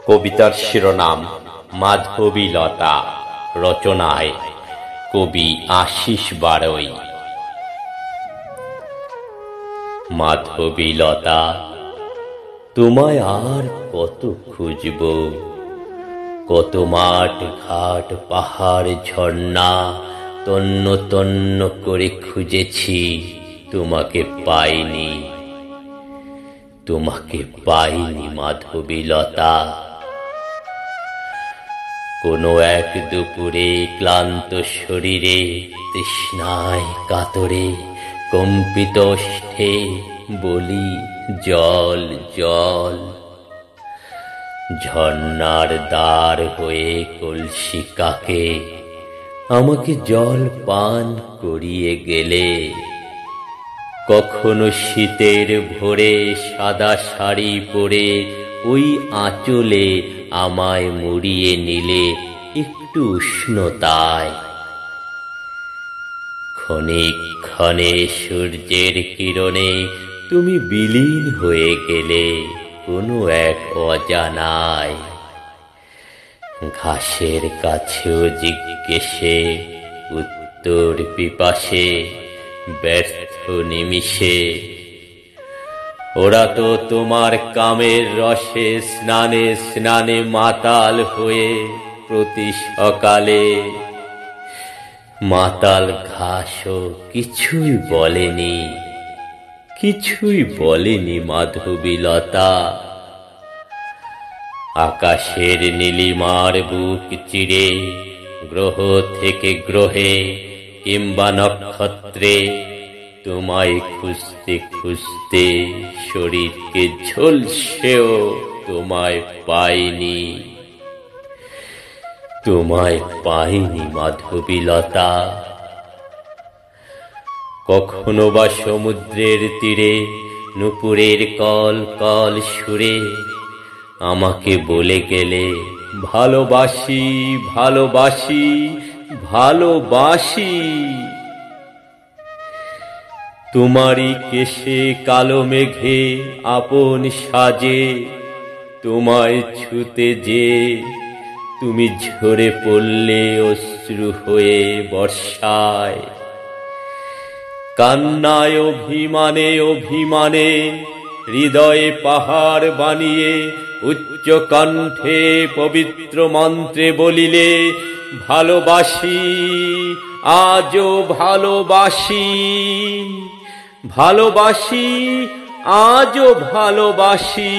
কবিতার শিরোনাম মাধবীলতা, রচনায় কবি আশিস বাড়ই। মাধবীলতা, তোমায় আর কত খুঁজব, কত মাঠ ঘাট পাহাড় ঝর্ণা তন্ন তন্ন করে খুঁজেছি, তোমাকে পাইনি, তোমাকে পাইনি মাধবীলতা। কোনো এক দুপুরে ক্লান্ত শরীরে তৃষ্ণায় কাতরে কম্পিত ওষ্ঠে বলি জল জল। ঝর্ণার দ্বার হয়ে কলসি কাকে আমাকে জল পান করিয়ে গেলে। কখনো শীতের ভোরে সাদা শাড়ি পরে ওই আঁচলে আমায় মুড়িয়ে নিলে একটু উষ্ণতায়। ক্ষণিক ক্ষণে সূর্যের কিরণে তুমি বিলীন হয়ে গেলে কোনো এক অজানায়। ঘাসের কাছেও জিজ্ঞেসে, উত্তর পিপাসে, ব্যর্থ নিমিষে। ওরা তো তোমার কামের রসে স্নানে স্নানে মাতাল হয়ে প্রতি সকালে। মাতাল ঘাসও কিছুই বলেনি, কিছুই বলেনি মাধবীলতা। আকাশের নীলিমার বুক চিরে গ্রহ থেকে গ্রহে কিংবা নক্ষত্রে তোমায় খুঁজতে খুঁজতে শরীরকে ঝলসেও তোমায় পাইনি, তোমায় পাইনি মাধবীলতা। কখনো বা সমুদ্রের তীরে নুপুরের কল কল সুরে আমাকে বলে গেলে, ভালোবাসি ভালোবাসি ভালোবাসি। তোমারই কেশে কালো মেঘে আপন সাজে তোমায় ছুতে যে তুমি ঝরে পড়লে অশ্রু হয়ে বর্ষায়। কান্নায় অভিমানে অভিমানে হৃদয়ে পাহাড় বানিয়ে উচ্চ কণ্ঠে পবিত্র মন্ত্রে বলিলে, ভালোবাসি আজও ভালোবাসি, ভালোবাসি আজও ভালোবাসি।